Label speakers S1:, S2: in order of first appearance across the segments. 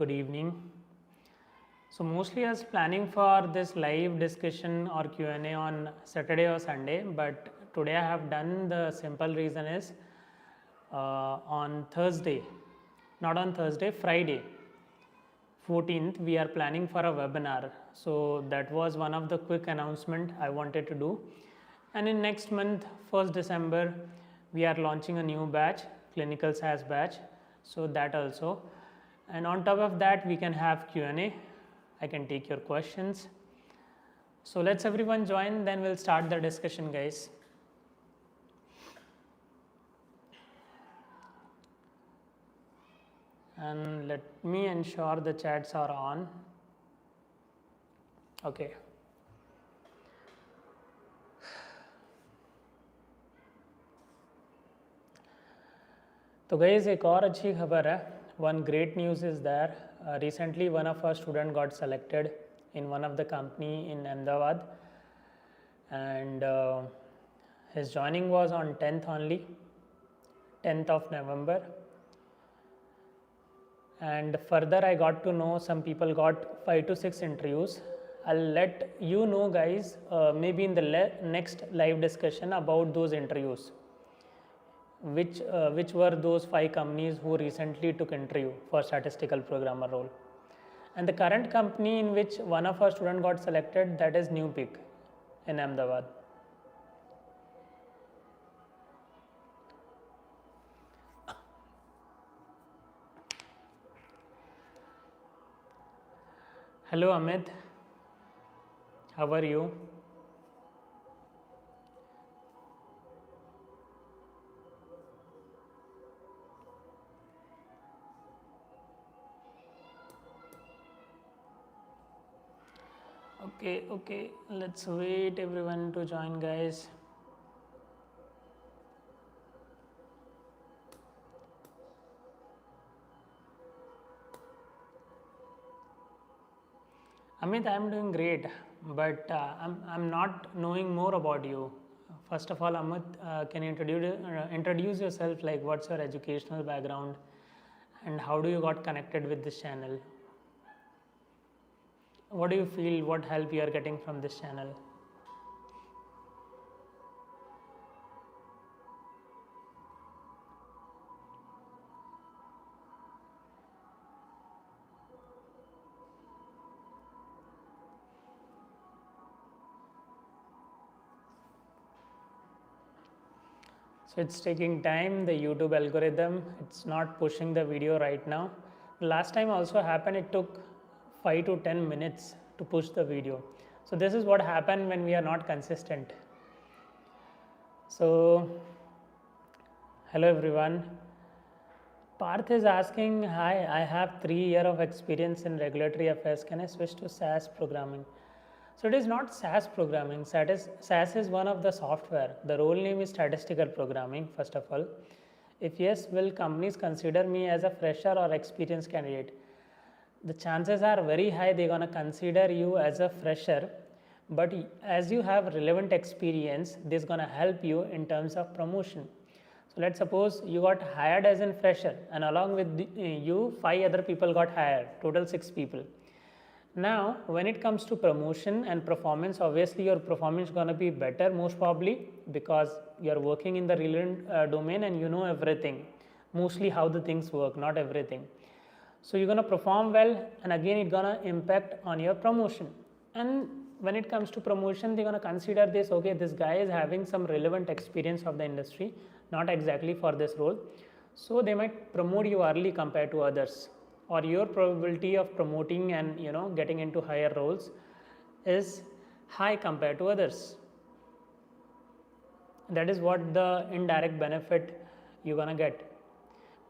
S1: good evening. So mostly I was planning for this live discussion or Q&A on Saturday or Sunday, but today I have done. The simple reason is on Thursday, not on Thursday, Friday 14th we are planning for a webinar. So that was one of the quick announcement I wanted to do. And in next month, 1st December, we are launching a new batch, clinical SAS batch. So that also, and on top of that we can have Q&A. I can take your questions. So let's everyone join, then we'll start the discussion, guys. And let me ensure the chats are on. Okay. तो guys, एक और अच्छी खबर है. One great news is there. Recently one of our student got selected in one of the company in Ahmedabad, and his joining was on 10th only, 10th of November. And further I got to know some people got 5 to 6 interviews. I'll let you know, guys, maybe in the next live discussion about those interviews. Which were those 5 companies who recently took interview for statistical programmer role. And the current company in which one of our student got selected, that is New Peak in Ahmedabad. Hello Amit, how are you? Okay, let's wait everyone to join, guys. Amit, I am doing great, but I'm not knowing more about you. First of all, Amit, can you introduce yourself, like what's your educational background and how do you got connected with this channel? What do you feel, what help you are getting from this channel? So it's taking time, the YouTube algorithm, it's not pushing the video right now. Last time also happened, it took 5 to 10 minutes to push the video. So this is what happened when we are not consistent. So hello everyone. Parth is asking, hi, I have 3 years of experience in regulatory affairs. Can I switch to SAS programming? So it is not SAS programming. SAS is one of the software. The role name is statistical programming, first of all. If yes, will companies consider me as a fresher or experienced candidate? The chances are very high they're going to consider you as a fresher, but as you have relevant experience, this is going to help you in terms of promotion. So let's suppose you got hired as a fresher, and along with you 5 other people got hired, total 6 people. Now when it comes to promotion and performance, obviously your performance is going to be better most probably, because you are working in the relevant domain and you know everything, mostly how the things work, not everything. So you're going to perform well, and again it's going to impact on your promotion. And when it comes to promotion, they're going to consider this, okay, this guy is having some relevant experience of the industry, not exactly for this role. So they might promote you early compared to others, or your probability of promoting and getting into higher roles is high compared to others. That is what the indirect benefit you're going to get.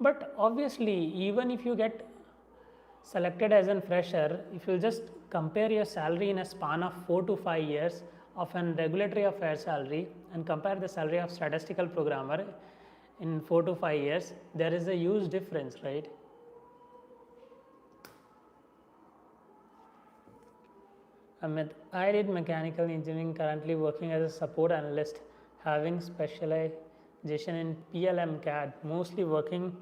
S1: But obviously, even if you get selected as a fresher, if you just compare your salary in a span of 4 to 5 years of an regulatory affairs salary and compare the salary of statistical programmer in 4 to 5 years, there is a huge difference, right? Amit, I did mechanical engineering, currently working as a support analyst, having specialization in PLM CAD, mostly working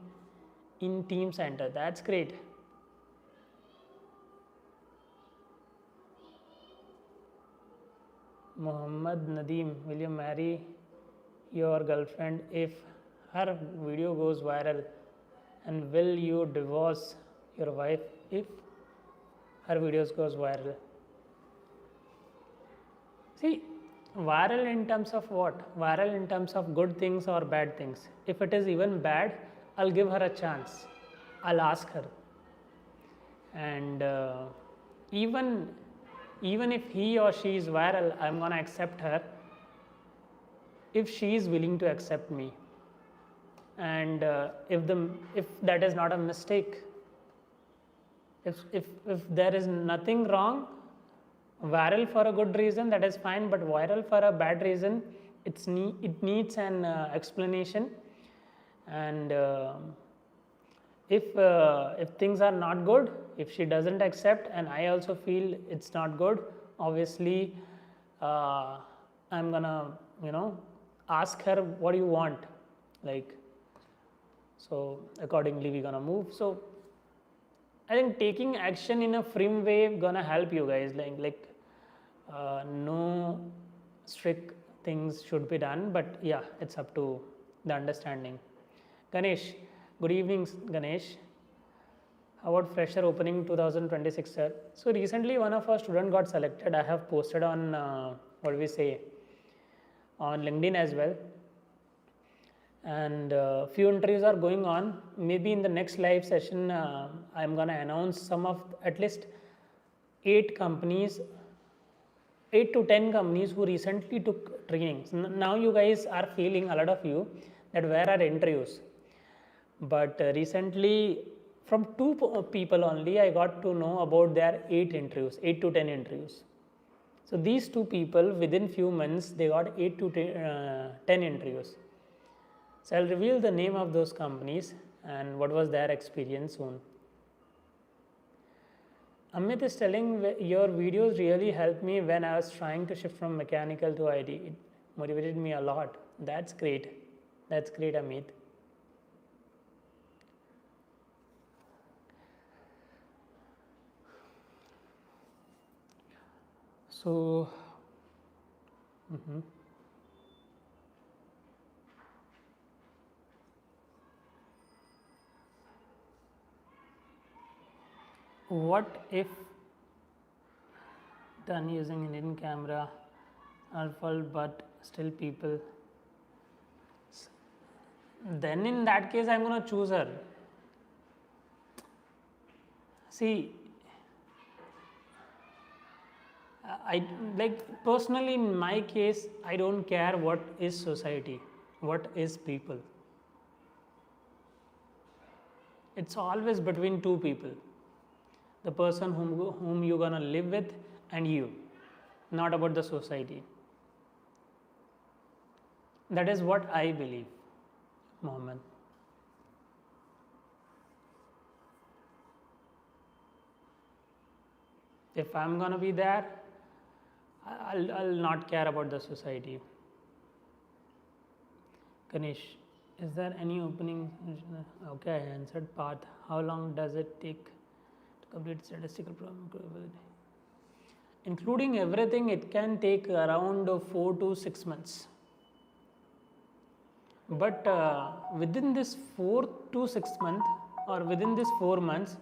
S1: in Team Center. That's great. Muhammad Nadeem, will you marry your girlfriend if her video goes viral? And will you divorce your wife if her videos goes viral? See, viral in terms of what? Viral in terms of good things or bad things. If it is even bad, I'll give her a chance. I'll ask her. And even if he or she is viral, I'm gonna accept her if she is willing to accept me. And if that is not a mistake, if there is nothing wrong, viral for a good reason, that is fine, but viral for a bad reason, it needs an explanation. And if things are not good, if she doesn't accept and I also feel it's not good, obviously I'm gonna ask her, what do you want, like, so accordingly we're gonna move. So I think taking action in a firm way gonna help you guys, like no strict things should be done, but yeah, it's up to the understanding. Ganesh, good evening Ganesh. How about fresher opening 2026, sir? So recently one of our students got selected. I have posted on what do we say, on LinkedIn as well, and few interviews are going on. Maybe in the next live session I'm gonna announce some of at least 8 to 10 companies who recently took trainings. Now you guys are feeling, a lot of you, that where are interviews, but recently from 2 people only I got to know about their 8 to 10 interviews. So these 2 people within few months they got 8 to 10 interviews. So I'll reveal the name of those companies and what was their experience soon. Amit is telling, your videos really helped me when I was trying to shift from mechanical to IT. It motivated me a lot. That's great. That's great, Amit. So, what if done using Indian camera are full but still people, then in that case I'm going to choose her. See, I like personally in my case I don't care what is society, what is people. It's always between 2 people, the person whom you're gonna live with and you, not about the society. That is what I believe, Mohammed. If I'm gonna be there, I'll not care about the society. Ganesh, is there any opening? Okay, I answered path. How long does it take to complete statistical programming? Including everything, it can take around 4 to 6 months. But within this 4 to 6 months or within this 4 months,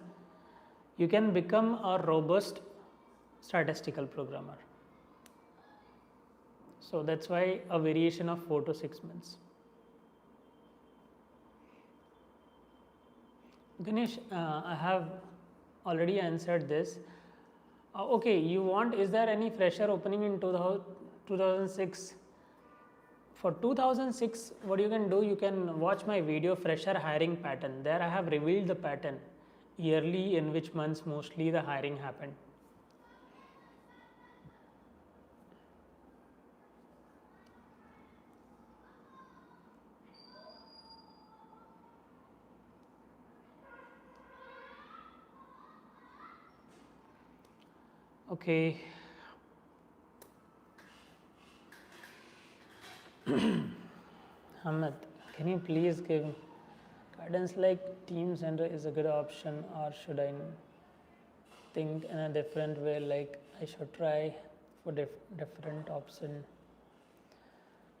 S1: you can become a robust statistical programmer. So that's why a variation of 4 to 6 months. Ganesh, I have already answered this. Okay, you want, is there any fresher opening in 2006? For 2006, what you can do, you can watch my video fresher hiring pattern. There I have revealed the pattern yearly in which months mostly the hiring happened. Okay. Hamid, can you please give guidance like Team Center is a good option, or should I think in a different way, like I should try for different option.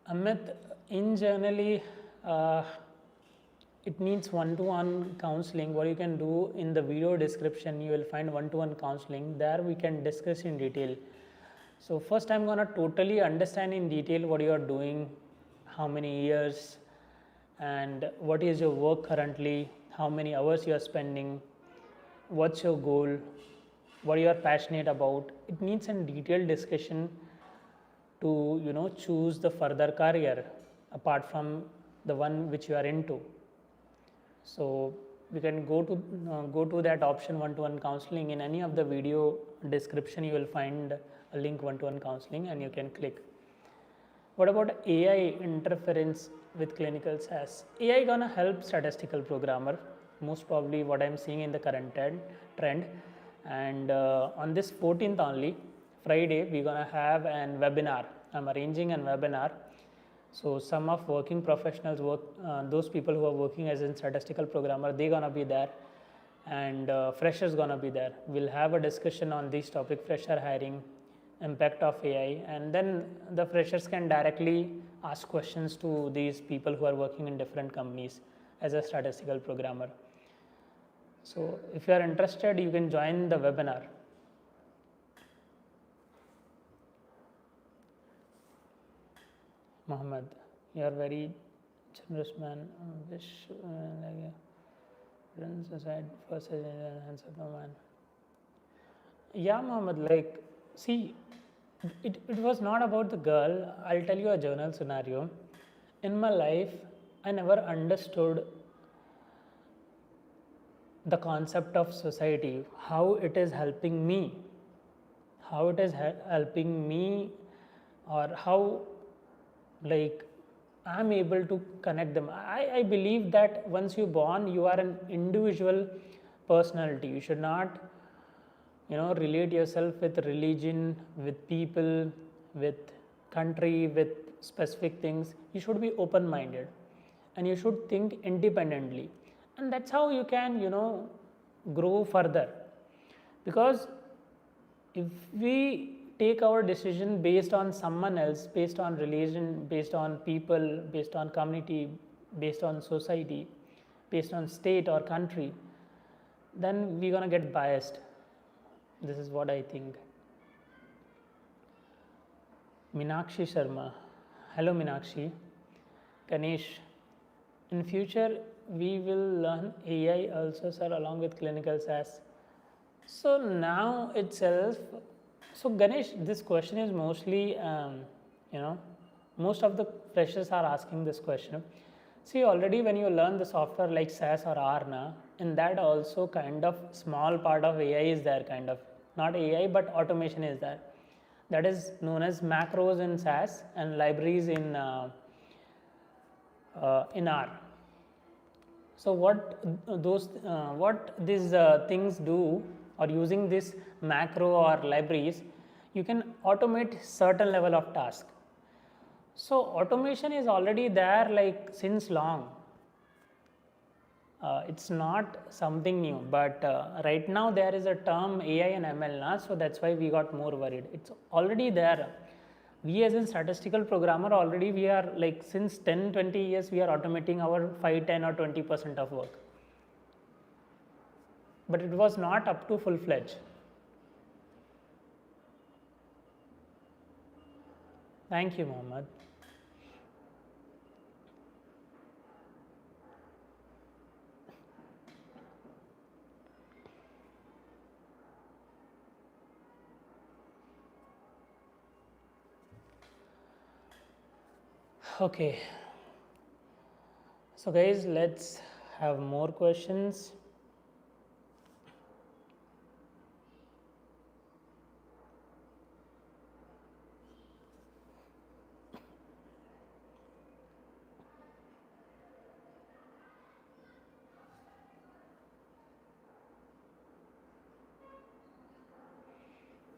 S1: Amit, in generally, it needs one-to-one counseling. What you can do in the video description, you will find one-to-one counseling. There we can discuss in detail. So first I'm gonna totally understand in detail what you are doing, how many years, and what is your work currently, how many hours you are spending, what's your goal, what you are passionate about. It needs a detailed discussion to choose the further career apart from the one which you are into. So we can go to that option one-to-one counseling. In any of the video description you will find a link one-to-one counseling and you can click. What about AI interference with clinical SAS? AI gonna help statistical programmer, most probably what I'm seeing in the current trend. And on this 14th only, Friday, we're gonna have an webinar. I'm arranging an webinar. So some of working professionals, those people who are working as a statistical programmer, they're gonna be there, and freshers gonna be there. We'll have a discussion on this topic, fresher hiring, impact of AI, and then the freshers can directly ask questions to these people who are working in different companies as a statistical programmer. So if you are interested, you can join the webinar. Mohammed, you are very generous man. Wish like runs aside first hands of the man. Yeah, Mohammed, like see, it was not about the girl. I'll tell you a journal scenario. In my life, I never understood the concept of society, how it is helping me, or how like I'm able to connect them. I believe that once you're born, you are an individual personality. You should not relate yourself with religion, with people, with country, with specific things. You should be open minded and you should think independently, and that's how you can grow further. Because if we take our decision based on someone else, based on religion, based on people, based on community, based on society, based on state or country, then we're gonna get biased. This is what I think. Meenakshi Sharma. Hello Meenakshi. Ganesh. In future, we will learn AI also, sir, along with clinical SAS. So now itself, so Ganesh, this question is mostly, most of the freshers are asking this question. See, already when you learn the software like SAS or R, in that also kind of small part of AI is there, kind of, not AI, but automation is there. That is known as macros in SAS and libraries in R. So what these things do, or using this macro or libraries, you can automate certain level of task. So automation is already there like since long. It's not something new, but right now there is a term AI and ML, so that's why we got more worried. It's already there. We as a statistical programmer already, we are like since 10-20 years we are automating our 5-10 or 20% of work, but it was not up to full-fledged. Thank you, Mohammed. Okay, so guys, let's have more questions.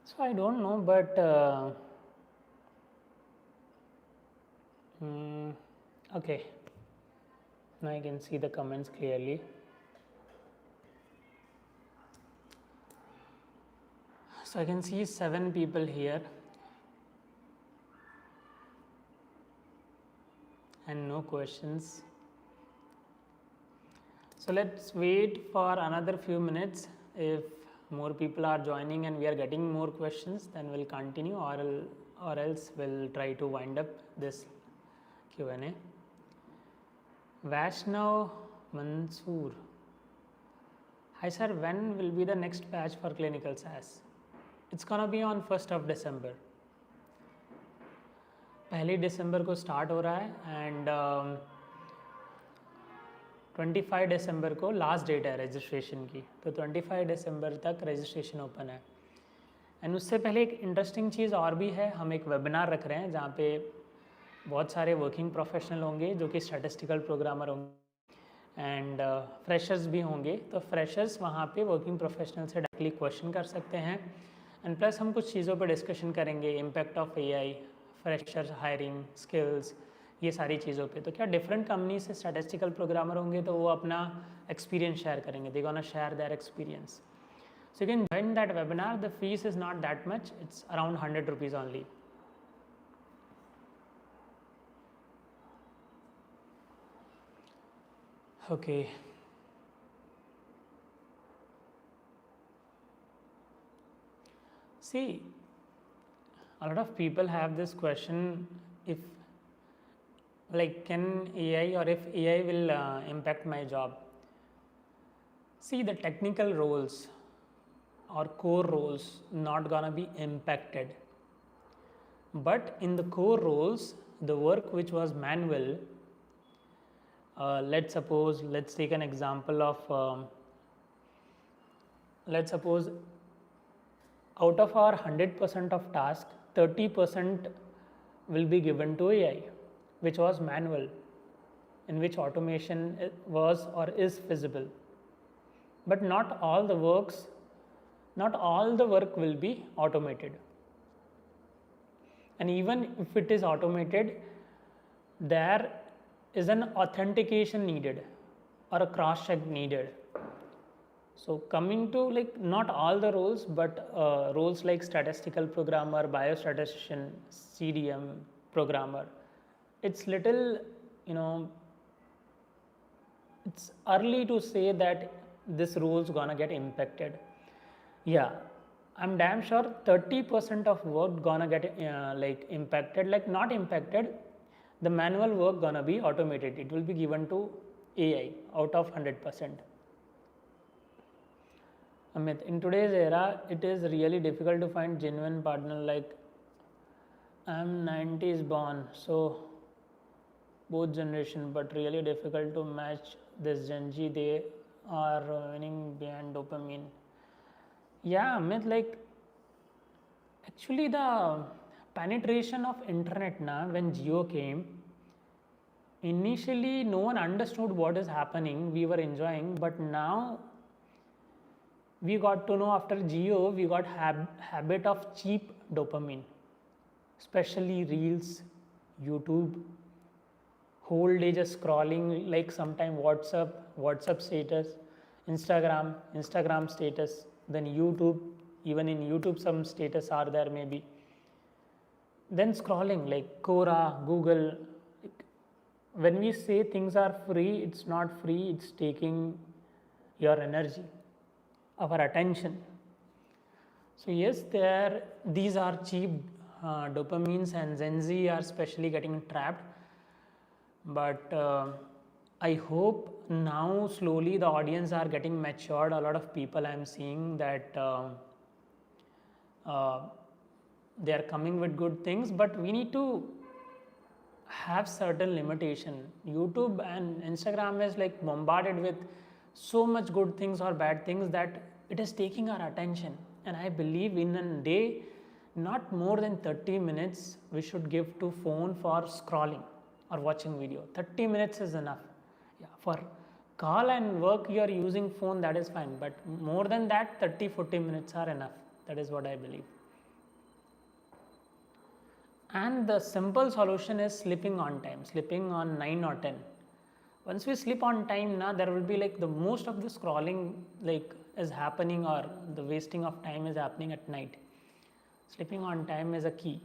S1: So I don't know, but okay, now I can see the comments clearly. So I can see 7 people here. and no questions. So let's wait for another few minutes. If more people are joining and we are getting more questions, then we'll continue, or else we'll try to wind up this Q&A. Vaishnav Mansoor. Hi sir, when will be the next batch for clinical SAS? It's gonna be on 1st of December. 1 दिसंबर को start हो रहा है and 25 दिसंबर को last date है registration की, तो 25 दिसंबर तक registration open है. एंड उससे पहले एक इंटरेस्टिंग चीज़ और भी है, हम एक वेबिनार रख रहे हैं जहाँ पे बहुत सारे वर्किंग प्रोफेशनल होंगे जो कि स्टैटिस्टिकल प्रोग्रामर होंगे एंड फ्रेशर्स भी होंगे. तो फ्रेशर्स वहाँ पे वर्किंग प्रोफेशनल से डायरेक्टली क्वेश्चन कर सकते हैं एंड प्लस हम कुछ चीज़ों पर डिस्कशन करेंगे, impact of AI, fresher hiring, skills, ये सारी चीज़ों पे. तो क्या डिफरेंट कंपनी से स्टैटिस्टिकल प्रोग्रामर होंगे तो वो अपना एक्सपीरियंस शेयर करेंगे, they gonna share their experience. So you can join that webinar. The fees is not that much, it's around 100 rupees only. Okay. See, a lot of people have this question, if like can AI or if AI will impact my job. See, the technical roles or core roles not gonna be impacted, but in the core roles, the work which was manual, let's take an example of let's suppose out of our 100% of task, 30% will be given to AI, which was manual, in which automation was or is feasible. But not all the work will be automated. And even if it is automated, there is an authentication needed or a cross check needed. So coming to like not all the roles, but roles like statistical programmer, biostatistician, CDM programmer, it's little, it's early to say that this role is gonna get impacted. Yeah, I'm damn sure 30% of work gonna get like impacted, like not impacted. The manual work gonna be automated. It will be given to AI out of 100%. Amit, in today's era, it is really difficult to find genuine partner. Like I'm 90s born, so both generation, but really difficult to match this Gen Z. They are winning behind dopamine. Yeah, Amit, like actually the penetration of internet now, when Jio came, initially no one understood what is happening. We were enjoying, but now we got to know after Jio, we got habit of cheap dopamine, especially reels, YouTube, whole day just scrolling, like sometime WhatsApp status, Instagram status, then YouTube, even in YouTube some status are there maybe. Then scrolling like Quora, Google. When we say things are free, it's not free, it's taking your energy, our attention. So yes, these are cheap dopamines, and Gen Z are especially getting trapped. But I hope now slowly the audience are getting matured. A lot of people I'm seeing that they are coming with good things, but we need to have certain limitation. YouTube and Instagram is like bombarded with so much good things or bad things that it is taking our attention. And I believe in a day, not more than 30 minutes we should give to phone for scrolling or watching video. 30 minutes is enough. Yeah, for call and work you are using phone, that is fine, but more than that 30-40 minutes are enough. That is what I believe. And the simple solution is sleeping on time, sleeping on 9 or 10. Once we sleep on time, now there will be like the most of the scrolling like is happening, or the wasting of time is happening at night. Sleeping on time is a key.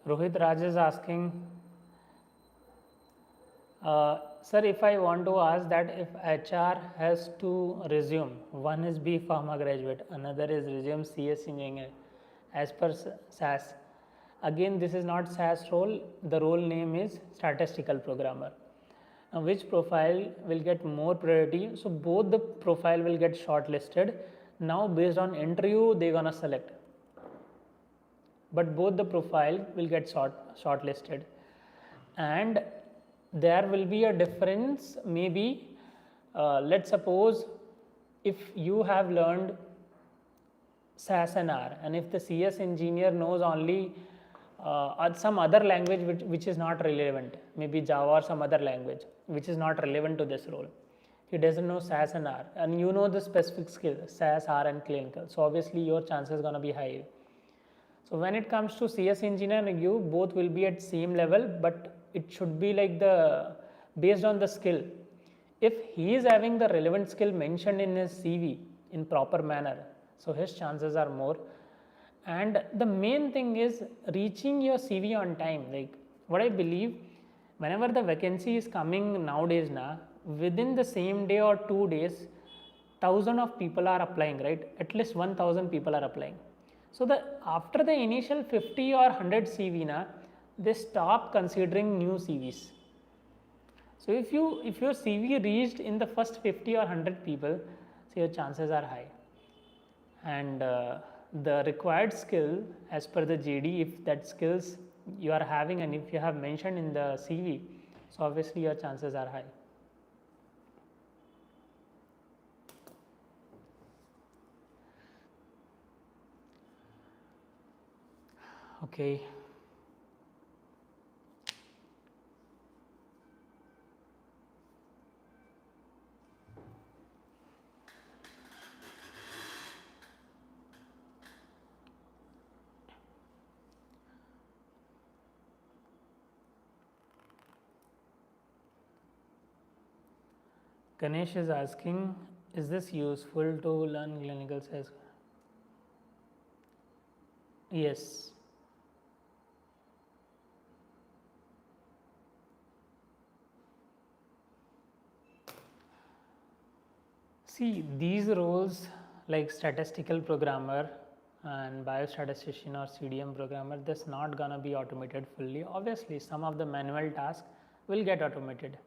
S1: Rohit Raj is asking, sir, if I want to ask that if HR has to resume, one is B Pharma graduate, another is resume CS engineer, as per SAS. Again, this is not SAS role, the role name is statistical programmer. Now, which profile will get more priority? So, both the profile will get shortlisted. Now, based on interview, they're gonna select, but both the profile will get shortlisted, and there will be a difference. Maybe let's suppose if you have learned SAS and R, and if the CS engineer knows only some other language which is not relevant, maybe Java or some other language which is not relevant to this role. He doesn't know SAS and R, and you know the specific skill SAS, R, and clinical. So obviously your chances gonna be high. So when it comes to CS engineer, you both will be at same level, but it should be like the based on the skill. If he is having the relevant skill mentioned in his CV in proper manner, so his chances are more. And the main thing is reaching your CV on time. Like what I believe, whenever the vacancy is coming nowadays, within the same day or 2 days, thousands of people are applying, right? At least 1,000 people are applying. So after the initial 50 or 100 CV, they stop considering new CVs. So if your CV reached in the first 50 or 100 people, so your chances are high. And the required skill as per the JD, if that skills you are having and if you have mentioned in the CV, so obviously your chances are high. Okay. Ganesh is asking, is this useful to learn clinical science? Yes. See, these roles like statistical programmer and biostatistician or CDM programmer, that's not gonna be automated fully. Obviously, some of the manual tasks will get automated.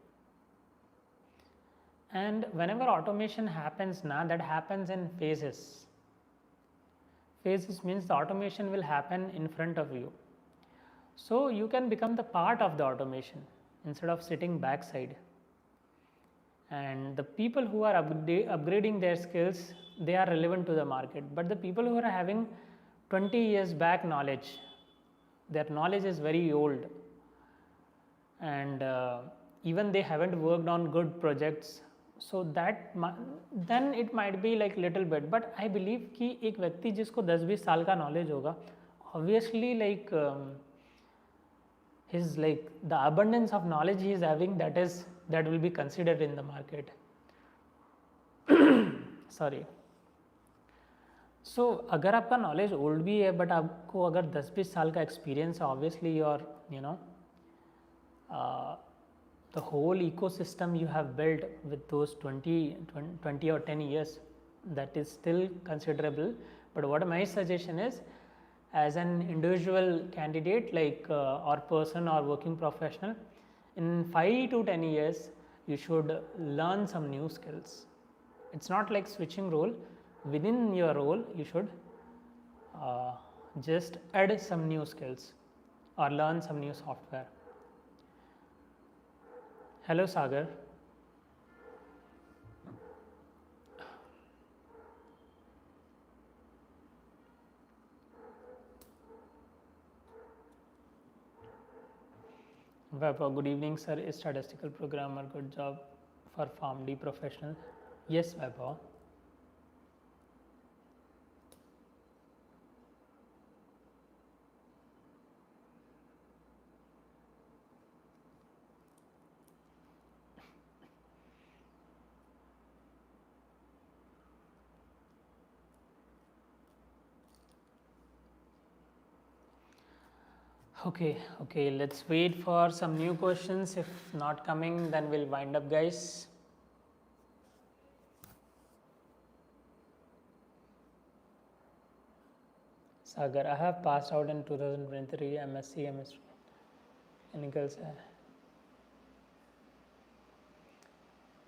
S1: And whenever automation happens, that happens in phases. Phases means the automation will happen in front of you. So you can become the part of the automation instead of sitting backside. And the people who are upgrading their skills, they are relevant to the market. But the people who are having 20 years back knowledge, their knowledge is very old, and even they haven't worked on good projects, so that then it might be like little bit. But I believe कि एक व्यक्ति जिसको 10-20 साल का knowledge होगा, obviously like his like the abundance of knowledge he is having, that will be considered in the market. Sorry. So अगर आपका knowledge old भी है but आपको अगर 10-20 साल का experience है, obviously your the whole ecosystem you have built with those 20 or 10 years, that is still considerable. But what my suggestion is, as an individual candidate like or person or working professional, in 5 to 10 years you should learn some new skills. It's not like switching role. Within your role you should just add some new skills or learn some new software. Hello Sagar. Good evening sir, is statistical programmer good job for PharmD professional? Yes Vaibhav. Okay, let's wait for some new questions. If not coming, then we'll wind up, guys. Sagar, I have passed out in 2023 MSc Chemistry. Clinicals.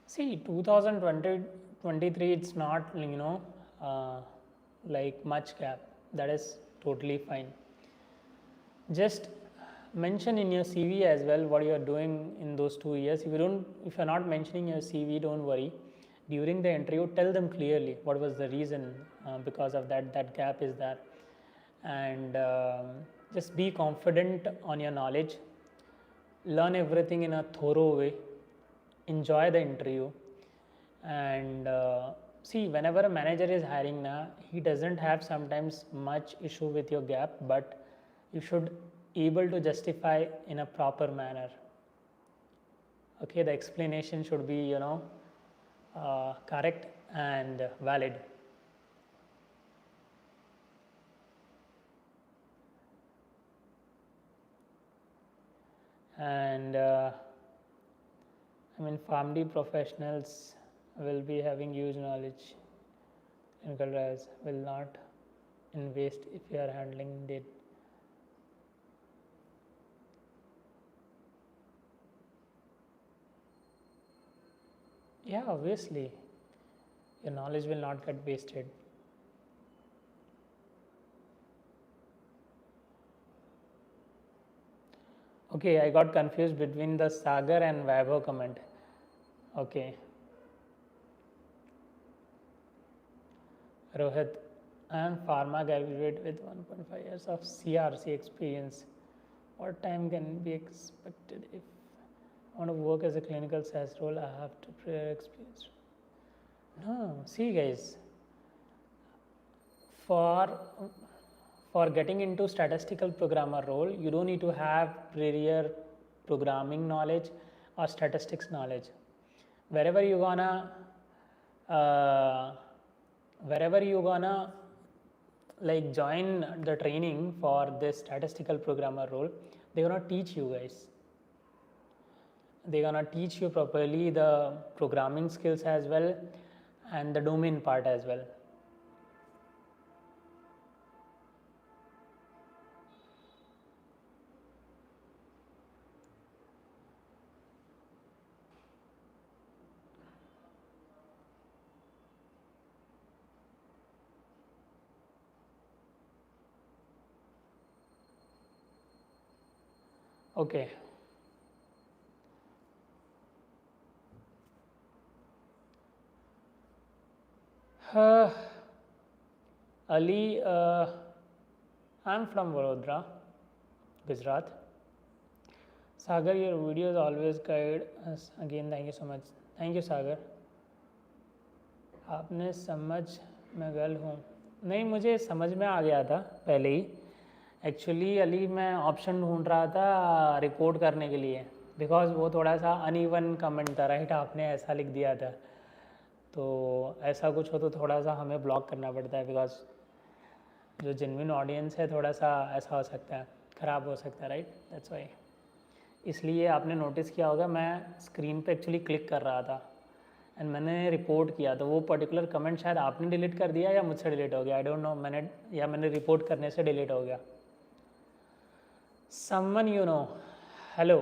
S1: See, 2023, it's not, like much gap. That is totally fine. Just mention in your CV as well what you are doing in those 2 years. If you're not mentioning your CV, don't worry. During the interview, tell them clearly what was the reason because of that gap is there, and just be confident on your knowledge. Learn everything in a thorough way. Enjoy the interview, and see, whenever a manager is hiring now, he doesn't have sometimes much issue with your gap, but you should able to justify in a proper manner. Okay, the explanation should be correct and valid. And PharmD professionals will be having huge knowledge. Clinical trials will not invest if you are handling data. Yeah, obviously, your knowledge will not get wasted. Okay, I got confused between the Sagar and Vaibhav comment. Okay. Rohit, I am Pharma graduate with 1.5 years of CRC experience. What time can be expected if I want to work as a clinical SAS role? I have to prior experience. No, see guys, for getting into statistical programmer role, you don't need to have prior programming knowledge or statistics knowledge. Wherever you gonna like join the training for this statistical programmer role, they're gonna teach you guys. They're gonna teach you properly the programming skills as well and the domain part as well. Okay. Ali, I'm from Vadodara, Gujarat. Sagar, your videos always guide us. Again, thank you so much. Thank you, Sagar. आपने समझ मैं गल हूँ नहीं, मुझे समझ में आ गया था पहले ही. एक्चुअली अली मैं ऑप्शन ढूंढ रहा था रिपोर्ट करने के लिए, बिकॉज वो थोड़ा सा अनइवन कमेंट था, राइट. आपने ऐसा लिख दिया था, तो ऐसा कुछ हो तो थोड़ा सा हमें ब्लॉक करना पड़ता है, बिकॉज जो जेन्युइन ऑडियंस है थोड़ा सा ऐसा हो सकता है, ख़राब हो सकता है, राइट. That's why. इसलिए आपने नोटिस किया होगा मैं स्क्रीन पे एक्चुअली क्लिक कर रहा था एंड मैंने रिपोर्ट किया, तो वो पर्टिकुलर कमेंट शायद आपने डिलीट कर दिया या मुझसे डिलीट हो गया, आई डोंट नो. मैंने रिपोर्ट करने से डिलीट हो गया. Someone you know, hello.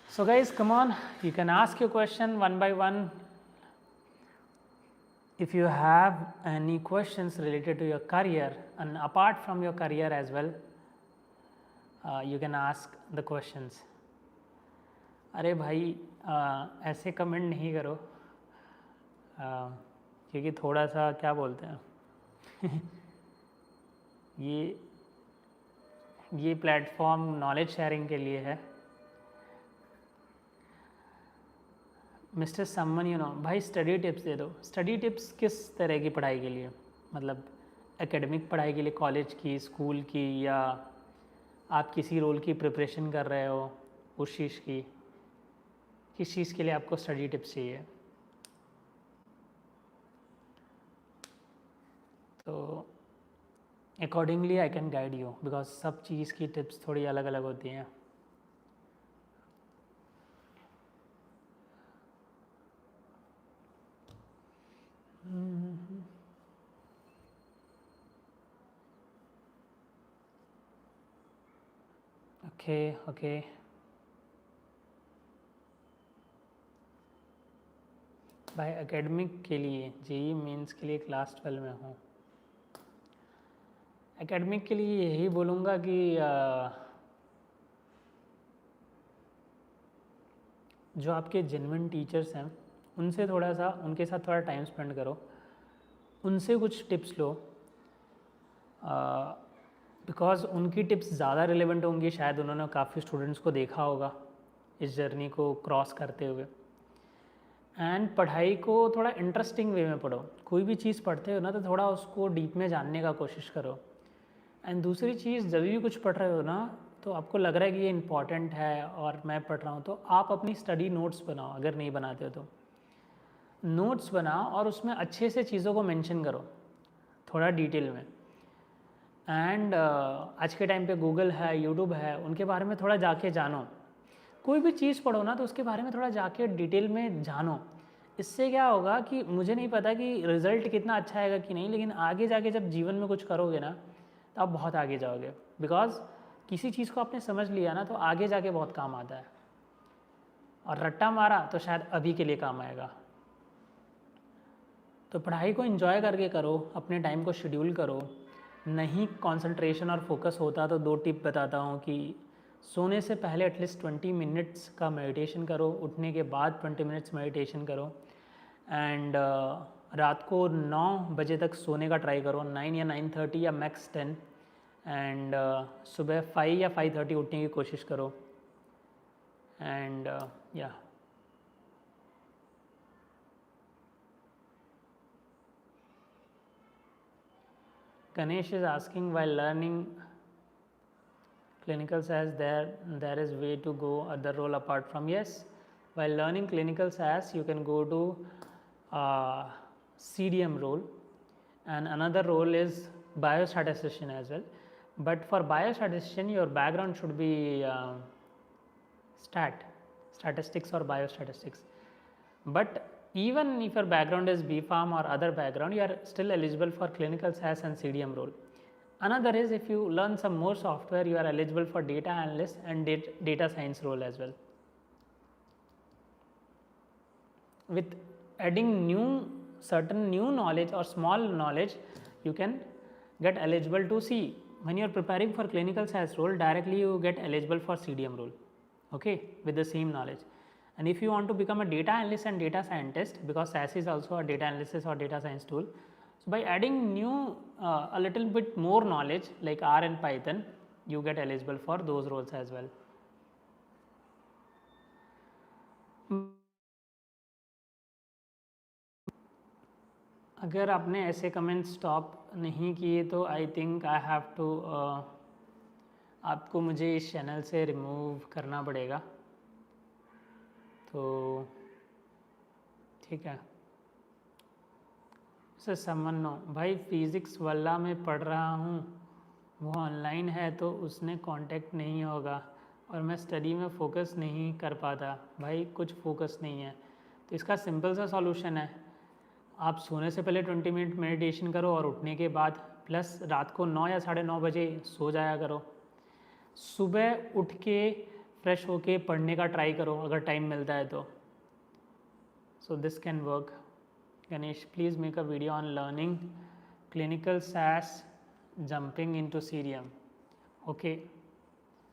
S1: So guys, come on, you can ask your question one by one. If you have any questions related to your career and apart from your career as well, you can ask the questions. अरे भाई ऐसे comment नहीं करो, क्योंकि थोड़ा सा क्या बोलते हैं ये प्लेटफॉर्म नॉलेज शेयरिंग के लिए है. मिस्टर समवन यू नो, भाई स्टडी टिप्स दे दो. स्टडी टिप्स किस तरह की पढ़ाई के लिए, मतलब एकेडमिक पढ़ाई के लिए, कॉलेज की, स्कूल की, या आप किसी रोल की प्रिपरेशन कर रहे हो उस चीज़ की, किस चीज़ के लिए आपको स्टडी टिप्स चाहिए? तो accordingly I can guide you, because सब चीज़ की टिप्स थोड़ी अलग अलग होती हैं. Okay okay. भाई एकेडमिक के लिए, जेई मेंस के लिए क्लास 12 में हूँ. एकेडमिक के लिए यही बोलूँगा कि जो आपके जेन्युइन टीचर्स हैं उनसे थोड़ा सा, उनके साथ थोड़ा टाइम स्पेंड करो, उनसे कुछ टिप्स लो, बिकॉज़ उनकी टिप्स ज़्यादा रिलेवेंट होंगी. शायद उन्होंने काफ़ी स्टूडेंट्स को देखा होगा इस जर्नी को क्रॉस करते हुए. एंड पढ़ाई को थोड़ा इंटरेस्टिंग वे में पढ़ो. कोई भी चीज़ पढ़ते हो ना तो थोड़ा उसको डीप में जानने का कोशिश करो. एंड दूसरी चीज़, जब भी कुछ पढ़ रहे हो ना तो आपको लग रहा है कि ये इम्पॉर्टेंट है और मैं पढ़ रहा हूँ, तो आप अपनी स्टडी नोट्स बनाओ. अगर नहीं बनाते हो तो नोट्स बनाओ और उसमें अच्छे से चीज़ों को मेंशन करो थोड़ा डिटेल में. एंड आज के टाइम पे गूगल है, यूट्यूब है, उनके बारे में थोड़ा जाके जानो. कोई भी चीज़ पढ़ो ना तो उसके बारे में थोड़ा जाके डिटेल में जानो. इससे क्या होगा कि मुझे नहीं पता कि रिज़ल्ट कितना अच्छा आएगा कि नहीं, लेकिन आगे जाके जब जीवन में कुछ करोगे ना तो आप बहुत आगे जाओगे. बिकॉज़ किसी चीज़ को आपने समझ लिया ना तो आगे जाके बहुत काम आता है, और रट्टा मारा तो शायद अभी के लिए काम आएगा. तो पढ़ाई को एंजॉय करके करो, अपने टाइम को शेड्यूल करो. नहीं कंसंट्रेशन और फोकस होता तो 2 टिप बताता हूँ कि सोने से पहले एटलीस्ट 20 मिनट्स का मेडिटेशन करो, उठने के बाद 20 मिनट्स मेडिटेशन करो. एंड रात को 9 बजे तक सोने का ट्राई करो, 9 या 9:30 या मैक्स 10. एंड सुबह 5 या 5:30 उठने की कोशिश करो. एंड या Ganesh is asking, while learning clinical SAS, there is way to go other role apart from. Yes, while learning clinical SAS, you can go to CDM role, and another role is biostatistician as well. But for biostatistician, your background should be statistics or biostatistics. But even if your background is B.Pharm or other background, you are still eligible for clinical SAS and CDM role. Another is, if you learn some more software, you are eligible for data analyst and data science role as well. With adding certain new knowledge or small knowledge, you can get eligible to see. When you are preparing for clinical SAS role, directly you get eligible for CDM role, okay, with the same knowledge. And if you want to become a data analyst and data scientist, because SAS is also a data analysis or data science tool, so by adding a little bit more knowledge like R and Python, you get eligible for those roles as well. अगर आपने ऐसे comments stop नहीं किए तो I think I have to, आपको मुझे इस channel से रिमूव करना पड़ेगा. तो ठीक है. सर समन नो, भाई फिज़िक्स वाला में पढ़ रहा हूँ, वो ऑनलाइन है तो उसने कांटेक्ट नहीं होगा और मैं स्टडी में फ़ोकस नहीं कर पाता. भाई कुछ फोकस नहीं है तो इसका सिंपल सा सॉल्यूशन है, आप सोने से पहले 20 मिनट मेडिटेशन करो और उठने के बाद प्लस रात को 9 या 9:30 बजे सो जाया करो. सुबह उठ के फ्रेश होके पढ़ने का ट्राई करो अगर टाइम मिलता है तो. So this can work. Ganesh, please make a video on learning clinical SAS jumping into CDM. Okay,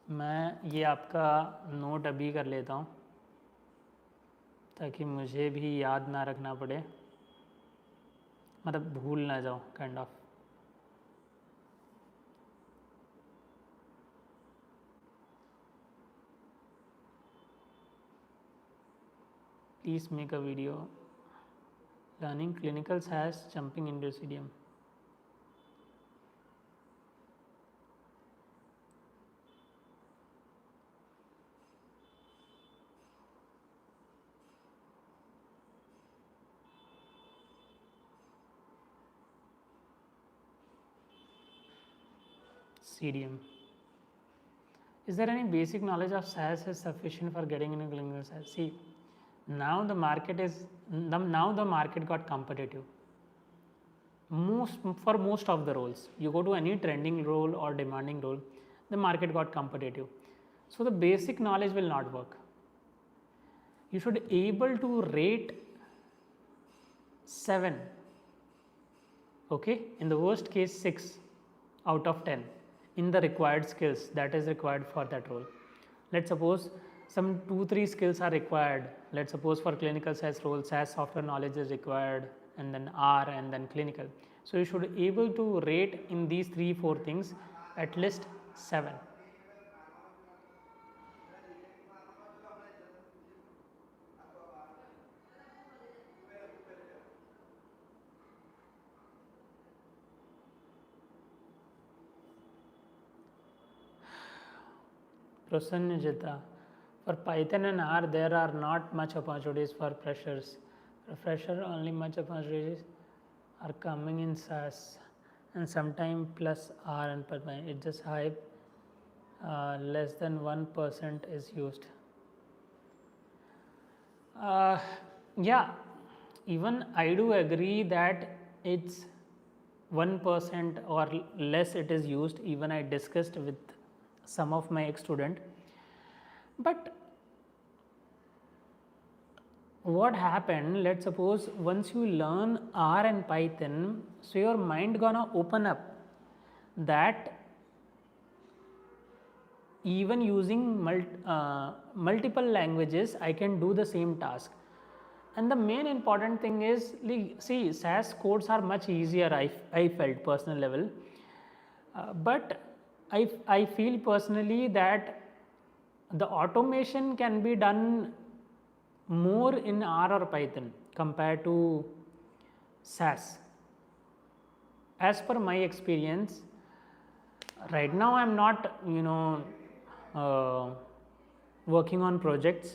S1: मैं ये आपका नोट अभी कर लेता हूँ ताकि मुझे भी याद ना रखना पड़े, मतलब भूल ना जाओ kind of. Please make a video learning clinical SAS jumping into CDM. CDM. Is there any basic knowledge of SAS is sufficient for getting into clinical SAS? See, now the market got competitive. For most of the roles, you go to any trending role or demanding role, the market got competitive. So the basic knowledge will not work. You should able to rate 7, okay, in the worst case 6 out of 10 in the required skills that is required for that role. Let's suppose some 2-3 skills are required. Let's suppose for clinical SAS role, SAS software knowledge is required, and then R, and then clinical. So you should able to rate in these 3-4 things at least 7. Prasanjita, for Python and R, there are not much opportunities for freshers. For fresher, only much opportunities are coming in SAS, and sometime plus R and Python. It's just hype. Less than 1% is used. Yeah, even I do agree that it's 1% or less it is used. Even I discussed with some of my ex-student, but what happened, let's suppose once you learn R and Python, so your mind gonna open up that even using multiple languages I can do the same task. And the main important thing is, see, SAS codes are much easier, I felt personal level, but I feel personally that the automation can be done more in R or Python compared to SAS. As per my experience, right now I am not working on projects,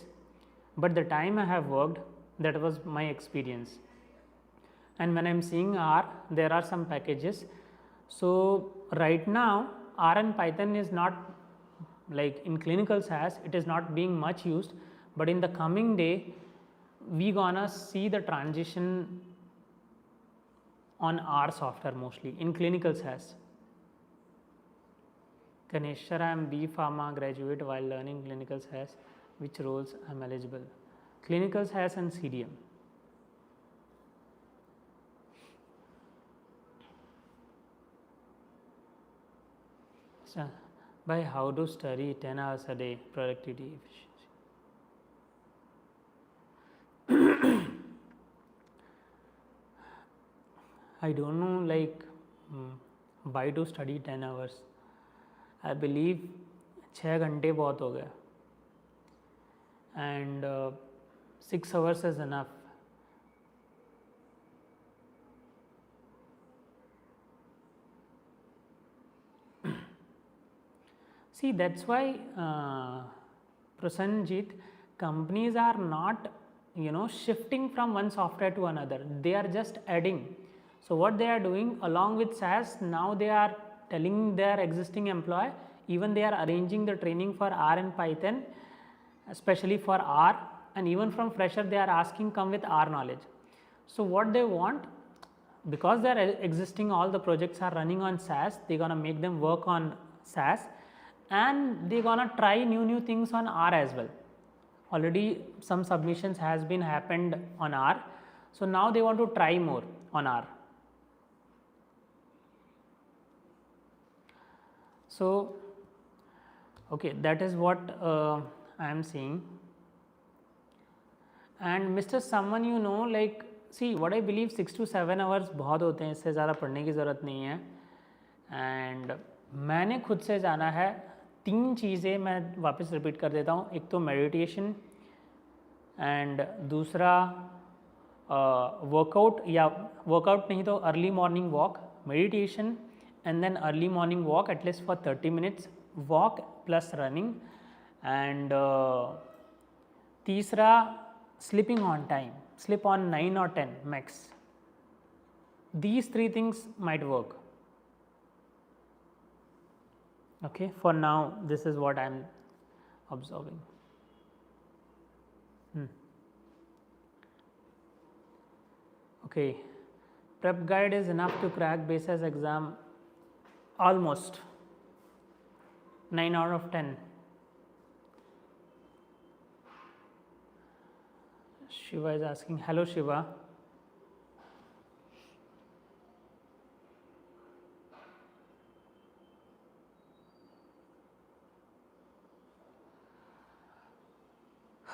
S1: but the time I have worked, that was my experience. And when I am seeing R, there are some packages. So right now R and Python is not, like in clinical SAS, it is not being much used, but in the coming day we gonna see the transition on R software mostly in clinical SAS. Kaneshwar, I am B Pharma graduate while learning clinical SAS. Which roles I am eligible? Clinical SAS and CDM. So, by how to study 10 hours a day, productivity efficiency. I don't know, like why to study 10 hours. I believe 6 घंटे बहुत हो गया, and 6 hours is enough. See, that's why Prasanjit, companies are not shifting from one software to another, they are just adding. So what they are doing along with SAS, now they are telling their existing employee, even they are arranging the training for R and Python, especially for R, and even from fresher they are asking come with R knowledge. So what they want, because they are existing, all the projects are running on SAS, they gonna make them work on SAS, and they gonna try new things on R as well. Already some submissions has been happened on R, so now they want to try more on R. So okay, that is what I am seeing. And Mr. someone, like, see, what I believe 6 to 7 hours बहुत होते हैं, इससे ज़्यादा पढ़ने की ज़रूरत नहीं है. एंड मैंने खुद से जाना है 3 चीज़ें, मैं वापस रिपीट कर देता हूँ. एक तो मेडिटेशन, एंड दूसरा वर्कआउट, या वर्कआउट नहीं तो early morning walk, meditation and then early morning walk at least for 30 minutes, walk plus running, and तीसरा sleeping on time, sleep on 9 or 10 max. These 3 things might work. Okay, for now this is what I am observing. Okay, prep guide is enough to crack BSS exam. Almost 9 out of 10. Shiva is asking, hello Shiva.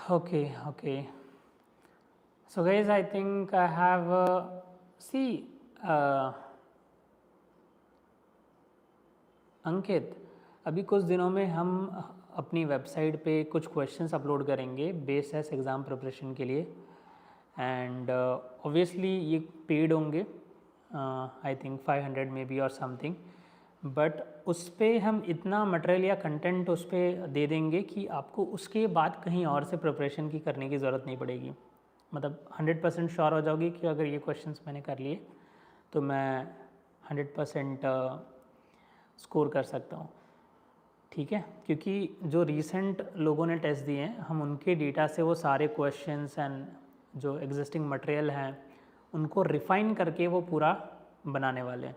S1: Okay. So guys, I think I have अंकित, अभी कुछ दिनों में हम अपनी website पे कुछ questions upload करेंगे base exam preparation के लिए, एंड ऑब्वियसली ये पेड होंगे, आई थिंक 500 मे बी और समथिंग, बट उस पर हम इतना मटेरियल या कंटेंट उस पर दे देंगे कि आपको उसके बाद कहीं और से प्रिपरेशन की करने की ज़रूरत नहीं पड़ेगी. मतलब 100% श्योर हो जाओगी कि अगर ये क्वेश्चंस मैंने कर लिए तो मैं 100% स्कोर कर सकता हूँ. ठीक है, क्योंकि जो रीसेंट लोगों ने टेस्ट दिए हैं हम उनके डेटा से वो सारे क्वेश्चंस एंड जो एग्जिस्टिंग मटेरियल हैं उनको रिफ़ाइन करके वो पूरा बनाने वाले हैं.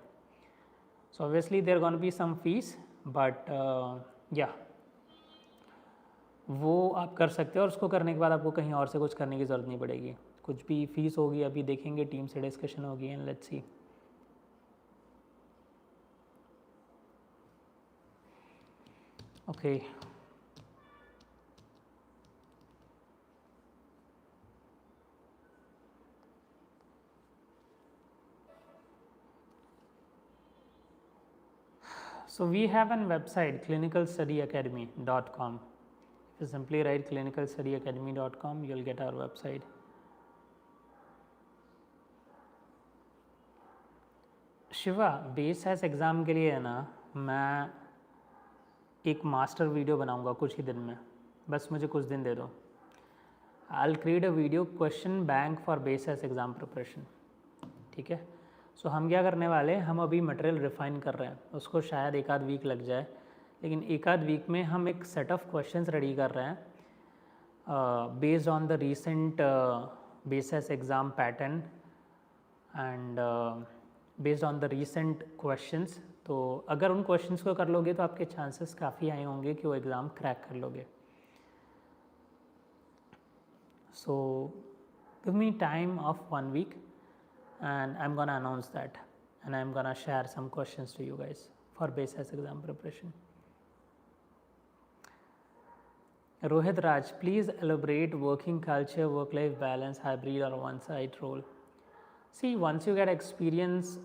S1: So obviously there gonna be some fees, but या वो आप कर सकते हो और उसको करने के बाद आपको कहीं और से कुछ करने की ज़रूरत नहीं पड़ेगी. कुछ भी फीस होगी अभी देखेंगे, टीम से डिस्कशन होगी, and let's see. Okay. So we have an website, clinicalstudyacademy.com. If you simply write clinicalstudyacademy.com, you'll get our website. Shiva, base S exam के लिए है ना, मैं एक मास्टर वीडियो बनाऊंगा कुछ ही दिन में, बस मुझे कुछ दिन दे दो. I create a video question bank for base S exam preparation. ठीक है, सो हम क्या करने वाले हैं, हम अभी मटेरियल रिफ़ाइन कर रहे हैं, उसको शायद एक आध वीक लग जाए, लेकिन एक आध वीक में हम एक सेट ऑफ क्वेश्चंस रेडी कर रहे हैं based on the recent base S exam pattern and based on the recent questions. तो अगर उन क्वेश्चंस को कर लोगे तो आपके चांसेस काफ़ी आए होंगे कि वो एग्ज़ाम क्रैक कर लोगे. So give me time of 1 week and I'm gonna announce that, and I'm gonna share some questions to you guys for BSS exam preparation. Rohit Raj, please elaborate working culture, work-life balance, hybrid or one-site role. See, once you get experience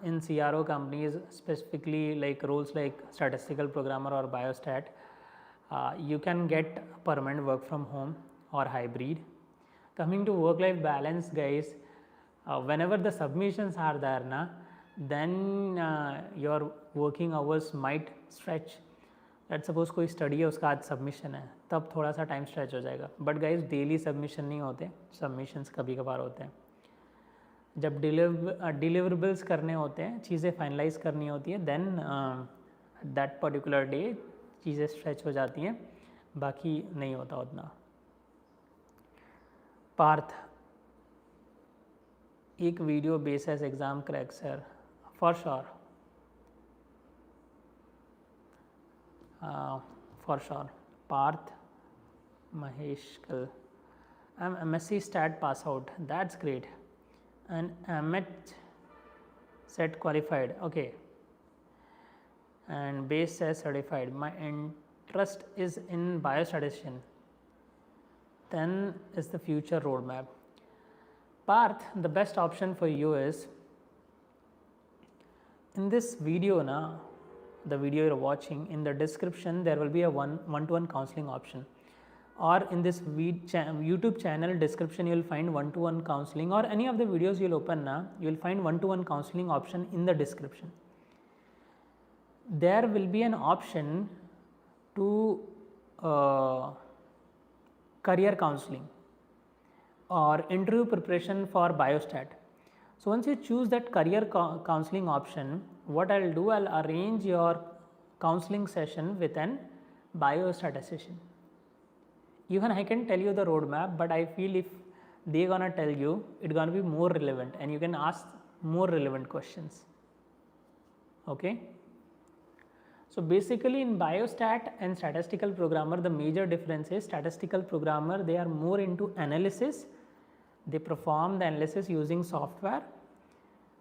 S1: in CRO companies, specifically like roles like statistical programmer or biostat, you can get permanent work from home or hybrid. Coming to work-life balance, guys, whenever the submissions are there na, then your working hours might stretch. Let's suppose कोई study है उसका आज submission है, तब थोड़ा सा time stretch हो जाएगा, बट गाइज डेली सबमिशन नहीं होते, सबमिशंस कभी कभार होते हैं. जब डिलीवरेबल्स करने होते हैं, चीज़ें फाइनलाइज करनी होती है, देन दैट पर्टिकुलर डे चीज़ें स्ट्रेच हो जाती हैं, बाकी नहीं होता उतना. पार्थ, एक video basis exam crack sir, for sure, for sure. Parth Mahesh कल, I am MSc stat pass out, that's great, and MH set qualified, okay, and base SAS certified. My interest is in biostatistician, then is the future roadmap. Parth, the best option for you is in this video na, the video you're watching, in the description there will be a one-to-one counseling option, or in this YouTube channel description you will find one-to-one counseling, or any of the videos you will open na, you will find one-to-one counseling option in the description. There will be an option to career counseling or interview preparation for biostat. So once you choose that career counseling option, what I'll do, I'll arrange your counseling session with an biostatistician. Even I can tell you the roadmap, but I feel if they're gonna tell you, it's gonna be more relevant and you can ask more relevant questions. Okay. So basically in biostat and statistical programmer, the major difference is statistical programmer, they are more into analysis. They perform the analysis using software,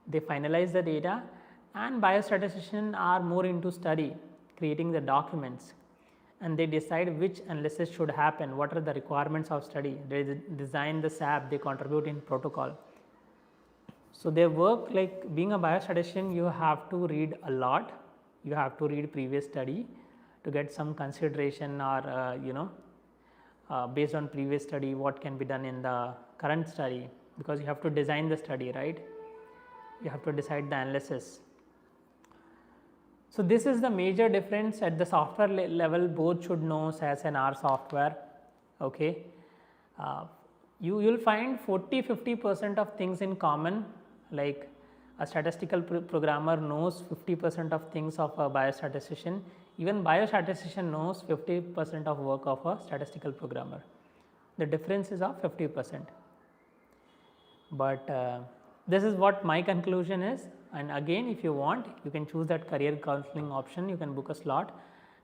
S1: they finalize the data, and biostatisticians are more into study, creating the documents, and they decide which analysis should happen, what are the requirements of study, they design the SAP, they contribute in protocol. So they work like being a biostatistician, you have to read a lot, you have to read previous study to get some consideration or based on previous study what can be done in the current study, because you have to design the study, right? You have to decide the analysis. So this is the major difference at the software level. Both should know SAS and R software. Okay, you will find 40-50% of things in common, like a statistical programmer knows 50% of things of a biostatistician. Even biostatistician knows 50% of work of a statistical programmer. The difference is of 50%. But this is what my conclusion is, and again if you want you can choose that career counseling option, you can book a slot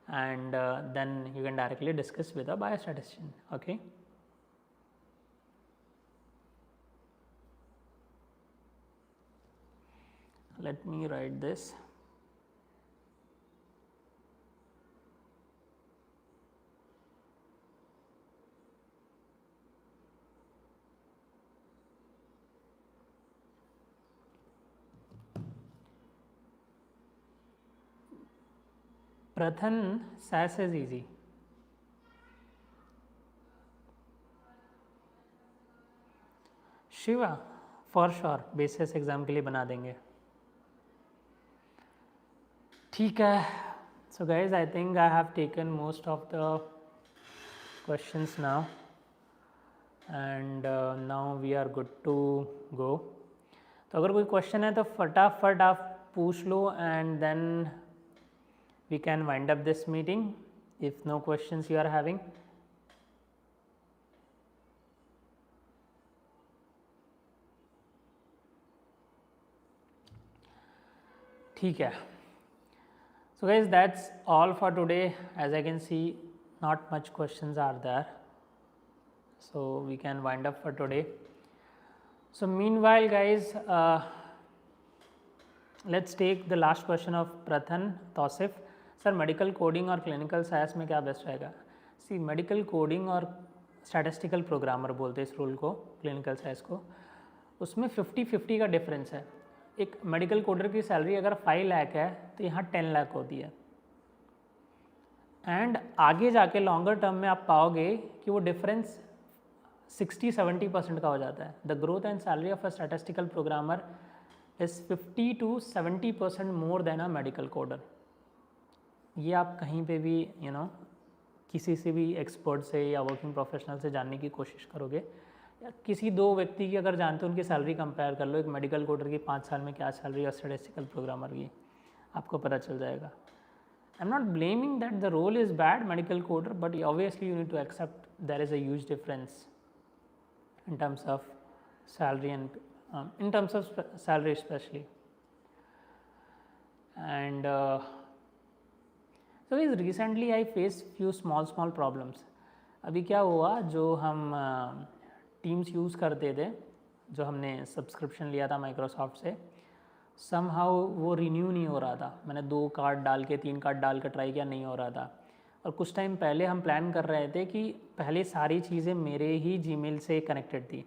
S1: and then you can directly discuss with a biostatistician. Okay. Let me write this. Prathan, SAS is easy. Shiva, for sure basis exam के लिए बना देंगे. ठीक है. So guys, I think I have taken most of the questions now, and now we are good to go. तो अगर कोई question है तो फटाफट आप पूछ लो, and then we can wind up this meeting if no questions you are having. ठीक है. So guys, that's all for today. As I can see, not much questions are there, so we can wind up for today. So meanwhile guys, let's take the last question of Prathan Tausif. Sir medical coding और clinical science में क्या best रहेगा? सी medical coding और statistical programmer बोलते हैं इस role को, clinical science को, उसमें 50-50 का डिफरेंस है. एक मेडिकल कोडर की सैलरी अगर 5 लाख है तो यहाँ 10 लाख होती है, एंड आगे जाके लॉन्गर टर्म में आप पाओगे कि वो डिफरेंस 60-70% का हो जाता है. The growth and salary of a statistical programmer is 50-70% more than a medical coder. ये आप कहीं पे भी किसी से भी एक्सपर्ट से या वर्किंग प्रोफेशनल से जानने की कोशिश करोगे, या किसी 2 व्यक्ति की अगर जानते हो उनकी सैलरी कंपेयर कर लो, एक मेडिकल कोडर की 5 साल में क्या सैलरी और स्टैटिस्टिकल प्रोग्रामर की, आपको पता चल जाएगा. I am not blaming that the role is bad medical coder, but obviously you need to accept there is a huge difference in terms of salary and in terms of salary especially. And so is recently I faced few small problems. अभी क्या हुआ, जो हम teams use करते थे, जो हमने subscription लिया था माइक्रोसॉफ्ट से, समहाउ वो रिन्यू नहीं हो रहा था. मैंने 2 कार्ड डाल के 3 कार्ड डाल कर ट्राई किया, नहीं हो रहा था. और कुछ टाइम पहले हम प्लान कर रहे थे कि पहले सारी चीज़ें मेरे ही जीमेल से कनेक्टेड थी.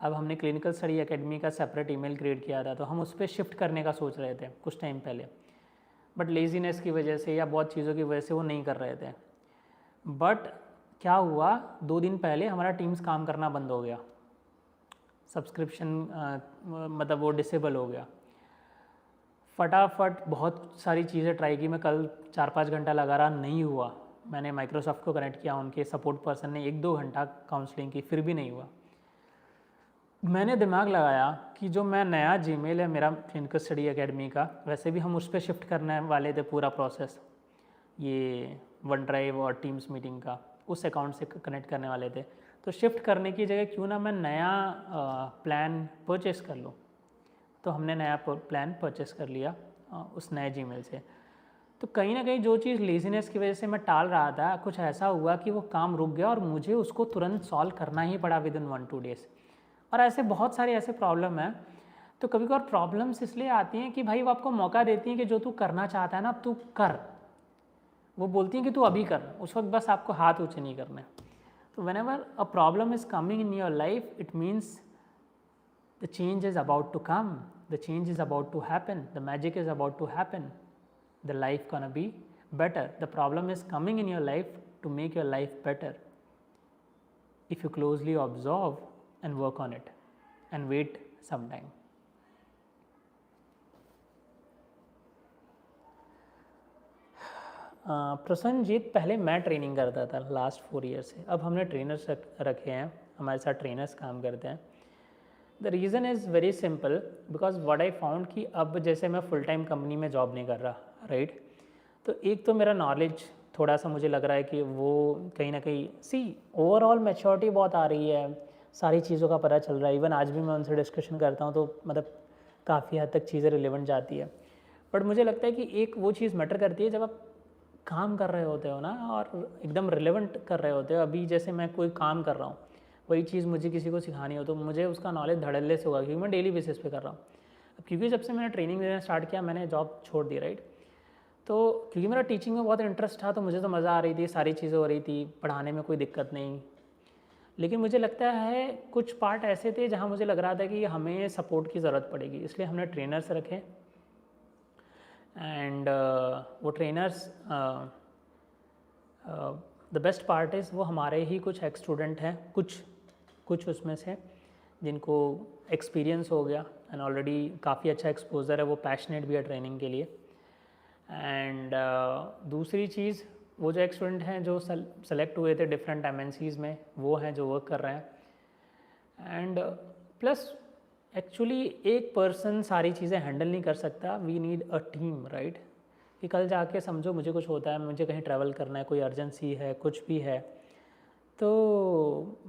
S1: अब हमने क्लिनिकल स्टडी एकेडमी का सेपरेट ईमेल क्रिएट किया था, तो हम उस पर शिफ्ट करने का सोच रहे थे कुछ टाइम पहले, बट लेजीनेस की वजह से या बहुत चीज़ों की वजह से वो नहीं कर रहे थे. बट क्या हुआ, 2 दिन पहले हमारा टीम्स काम करना बंद हो गया, सब्सक्रिप्शन मतलब वो डिसेबल हो गया. फटाफट बहुत सारी चीज़ें ट्राई की, मैं कल 4-5 घंटा लगा रहा, नहीं हुआ. मैंने माइक्रोसॉफ्ट को कनेक्ट किया, उनके सपोर्ट पर्सन ने 1-2 घंटा काउंसलिंग की, फिर भी नहीं हुआ. मैंने दिमाग लगाया कि जो मैं नया जीमेल है मेरा क्लिनिकल स्टडी एकेडमी का, वैसे भी हम उस पर शिफ्ट करने वाले थे पूरा प्रोसेस, ये वन ड्राइव और टीम्स मीटिंग का, उस अकाउंट से कनेक्ट करने वाले थे। तो शिफ्ट करने की जगह क्यों ना मैं नया प्लान परचेस कर लूँ। तो हमने नया प्लान परचेस कर लिया उस नए जीमेल से। तो कहीं ना कहीं जो चीज़ लेज़ीनेस की वजह से मैं टाल रहा था, कुछ ऐसा हुआ कि वो काम रुक गया और मुझे उसको तुरंत सॉल्व करना ही पड़ा विद इन 1-2 डेज़। और ऐसे बहुत सारे ऐसे प्रॉब्लम हैं। तो कभी कभार प्रॉब्लम्स इसलिए आती हैं कि भाई वो आपको मौका देती हैं कि जो तू करना चाहता है ना अब तू कर। वो बोलती हैं कि तू अभी कर, उस वक्त बस आपको हाथ ऊँचे नहीं करने। तो when ever a problem is coming in your life, it means the change is about to come, the change is about to happen, the magic is about to happen, the life gonna be better. The problem is coming in your life to make your life better if you closely observe and work on it and wait some time. Prasannajit, पहले मैं training करता था last 4 year से, अब हमने trainers रखे हैं, हमारे साथ ट्रेनर्स काम करते हैं। The reason is very simple, because what I found कि अब जैसे मैं फुल टाइम कंपनी में जॉब नहीं कर रहा, राइट। तो एक तो मेरा नॉलेज थोड़ा सा मुझे लग रहा है कि वो कहीं ना कहीं ओवरऑल मैच्योरिटी बहुत आ रही है, सारी चीज़ों का पता चल रहा है। इवन आज भी मैं उनसे डिस्कशन करता हूँ तो मतलब काफ़ी हद तक चीज़ें रिलेवेंट जाती है। बट मुझे लगता है कि एक वो चीज़ मैटर करती है जब आप काम कर रहे होते हो ना, और एकदम रिलेवेंट कर रहे होते हो। अभी जैसे मैं कोई काम कर रहा हूँ, वही चीज़ मुझे किसी को सिखानी हो तो मुझे उसका नॉलेज धड़ल्ले से होगा, क्योंकि मैं डेली बेसिस पे कर रहा हूँ। अब क्योंकि जब से मैंने ट्रेनिंग देना स्टार्ट किया, मैंने जॉब छोड़ दी, राइट। तो क्योंकि मेरा टीचिंग में बहुत इंटरेस्ट था तो मुझे तो मज़ा आ रही थी, सारी चीज़ें हो रही थी, पढ़ाने में कोई दिक्कत नहीं। लेकिन मुझे लगता है कुछ पार्ट ऐसे थे जहाँ मुझे लग रहा था कि हमें सपोर्ट की ज़रूरत पड़ेगी, इसलिए हमने ट्रेनर्स रखे। एंड वो trainers the best part is वो हमारे ही कुछ एक्स स्टूडेंट हैं, कुछ उसमें से जिनको एक्सपीरियंस हो गया एंड ऑलरेडी काफ़ी अच्छा एक्सपोजर है, वो पैशनेट भी है ट्रेनिंग के लिए। एंड दूसरी चीज़, वो जो स्टूडेंट हैं जो सेलेक्ट हुए थे डिफरेंट MNCs में, वो हैं जो वर्क कर रहे हैं। एंड प्लस एक्चुअली एक पर्सन सारी चीज़ें हैंडल नहीं कर सकता, we need a team, right. कि कल जाके समझो मुझे कुछ होता है, मुझे कहीं ट्रैवल करना है, कोई अर्जेंसी है, कुछ भी है, तो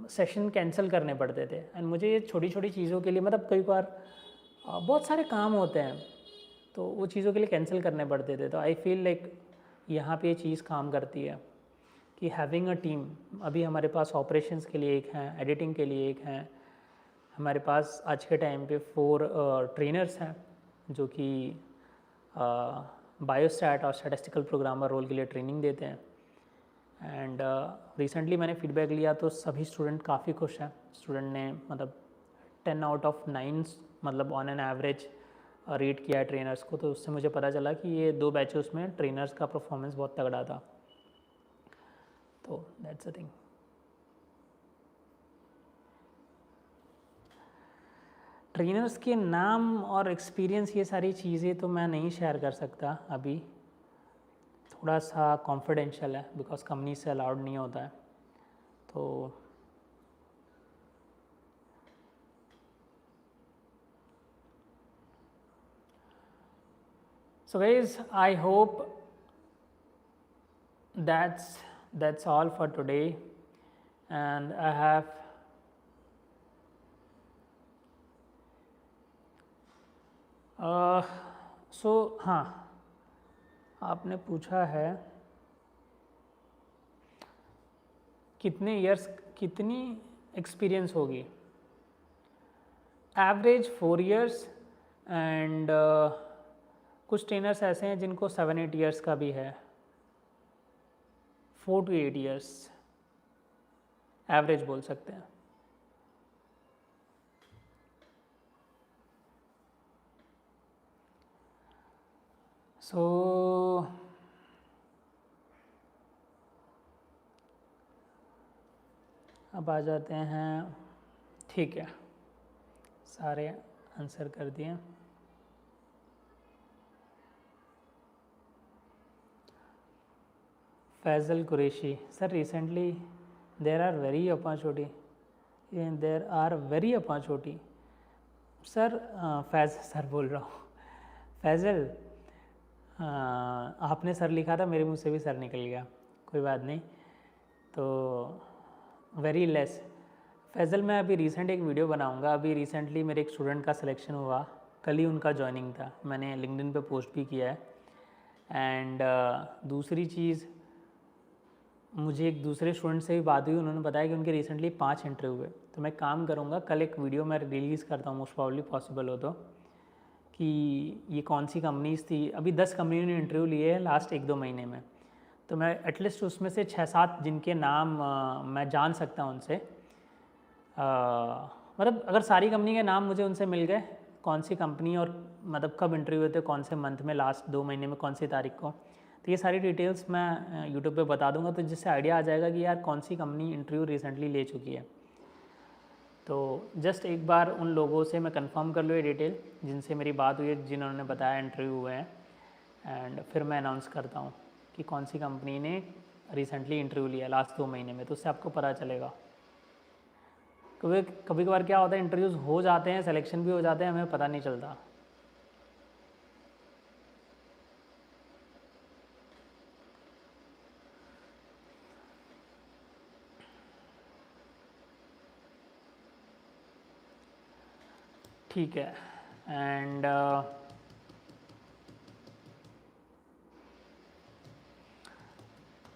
S1: सेशन कैंसिल करने पड़ते थे। एंड मुझे ये छोटी छोटी चीज़ों के लिए, मतलब कई बार बहुत सारे काम होते हैं तो वो चीज़ों के लिए कैंसिल करने पड़ते थे। तो आई फील लाइक यहाँ पे ये चीज़ काम करती है कि हैविंग अ टीम। अभी हमारे पास ऑपरेशंस के लिए एक हैं, एडिटिंग के लिए एक हैं, हमारे पास आज के टाइम पे 4 ट्रेनर्स हैं जो कि बायोस्टैट और स्टैटिस्टिकल प्रोग्रामर रोल के लिए ट्रेनिंग देते हैं। एंड रिसेंटली मैंने फीडबैक लिया तो सभी स्टूडेंट काफ़ी खुश हैं। स्टूडेंट ने मतलब 10 आउट ऑफ 9 मतलब ऑन एन एवरेज रेट किया है ट्रेनर्स को। तो उससे मुझे पता चला कि ये 2 बैचेस में ट्रेनर्स का परफॉर्मेंस बहुत तगड़ा था। तो दैट्स अ थिंग। ट्रेनर्स के नाम और एक्सपीरियंस, ये सारी चीज़ें तो मैं नहीं शेयर कर सकता अभी, थोड़ा सा कॉन्फिडेंशियल है बिकॉज कंपनी से अलाउड नहीं होता है। तो so guys, I hope that's all for today, and I have हाँ, आपने पूछा है कितने इयर्स, कितनी एक्सपीरियंस होगी। एवरेज 4 इयर्स एंड कुछ ट्रेनर्स ऐसे हैं जिनको 7-8 इयर्स का भी है, 4 to 8 इयर्स एवरेज बोल सकते हैं। सो अब आ जाते हैं, ठीक है, सारे आंसर कर दिए। Faisal Qureshi sir, recently there are very opportunity sir, Faiz sir बोल रहा हूँ, फैज़ल आपने सर लिखा था, मेरे मुंह से भी सर निकल गया, कोई बात नहीं। तो वेरी लेस फैज़ल, मैं अभी रिसेंट एक वीडियो बनाऊंगा। अभी रिसेंटली मेरे एक स्टूडेंट का सिलेक्शन हुआ, कल ही उनका जॉइनिंग था, मैंने लिंक्डइन पे पोस्ट भी किया है। एंड दूसरी चीज़, मुझे एक दूसरे स्टूडेंट से भी बात हुई, उन्होंने बताया कि उनके रिसेंटली 5 इंटरव्यू हुए। तो मैं काम करूँगा, कल एक वीडियो मैं रिलीज़ करता हूँ, मोस्ट प्रॉब्ली पॉसिबल हो तो, कि ये कौन सी कंपनीज़ थी। अभी 10 कंपनियों ने इंटरव्यू लिए हैं लास्ट 1-2 महीने में, तो मैं एटलीस्ट उसमें से 6-7 जिनके नाम मैं जान सकता हूँ उनसे, मतलब अगर सारी कंपनी के नाम मुझे उनसे मिल गए, कौन सी कंपनी और मतलब कब इंटरव्यू हुए थे, कौन से मंथ में, लास्ट 2 महीने में कौन सी तारीख को, तो ये सारी डिटेल्स मैं यूट्यूब पे बता दूंगा, तो जिससे आइडिया आ जाएगा कि यार कौन सी कंपनी इंटरव्यू रिसेंटली ले चुकी है। तो जस्ट एक बार उन लोगों से मैं कंफर्म कर लूँ ये डिटेल जिनसे मेरी बात हुई है, जिन्होंने बताया इंटरव्यू हुए हैं, एंड फिर मैं अनाउंस करता हूँ कि कौन सी कंपनी ने रिसेंटली इंटरव्यू लिया लास्ट 2 महीने में, तो उससे आपको पता चलेगा। कभी कभार क्या होता है, इंटरव्यूज़ हो जाते हैं, सिलेक्शन भी हो जाते हैं, हमें पता नहीं चलता। ठीक है, and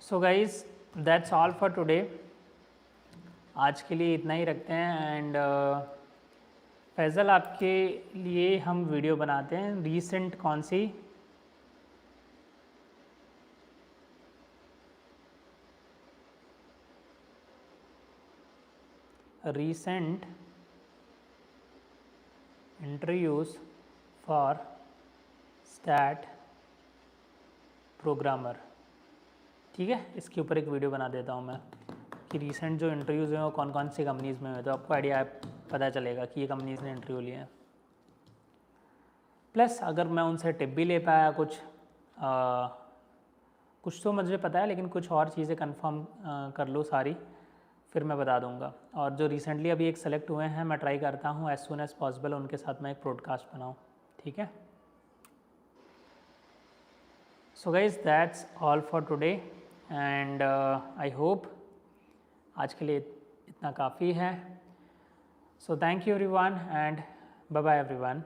S1: so guys, that's all for today. आज के लिए इतना ही रखते हैं। एंड फैज़ल, आपके लिए हम वीडियो बनाते हैं, रीसेंट कौन सी, recent interviews for stat programmer, ठीक है, इसके ऊपर एक वीडियो बना देता हूँ मैं कि रीसेंट जो इंटरव्यूज़ हैं वो कौन कौन सी कंपनीज़ में हुए, तो आपको आइडिया पता चलेगा कि ये कंपनीज़ ने इंटरव्यू लिए हैं। प्लस अगर मैं उनसे टिप भी ले पाया कुछ तो मुझे पता है, लेकिन कुछ और चीज़ें कंफर्म कर लो सारी, फिर मैं बता दूंगा। और जो रिसेंटली अभी एक सेलेक्ट हुए हैं, मैं ट्राई करता हूँ एज सुन एज़ पॉसिबल उनके साथ मैं एक प्रोडकास्ट बनाऊँ, ठीक है। So guys, that's all for today, and I hope आज के लिए इतना काफ़ी है। So thank you everyone, and bye bye everyone.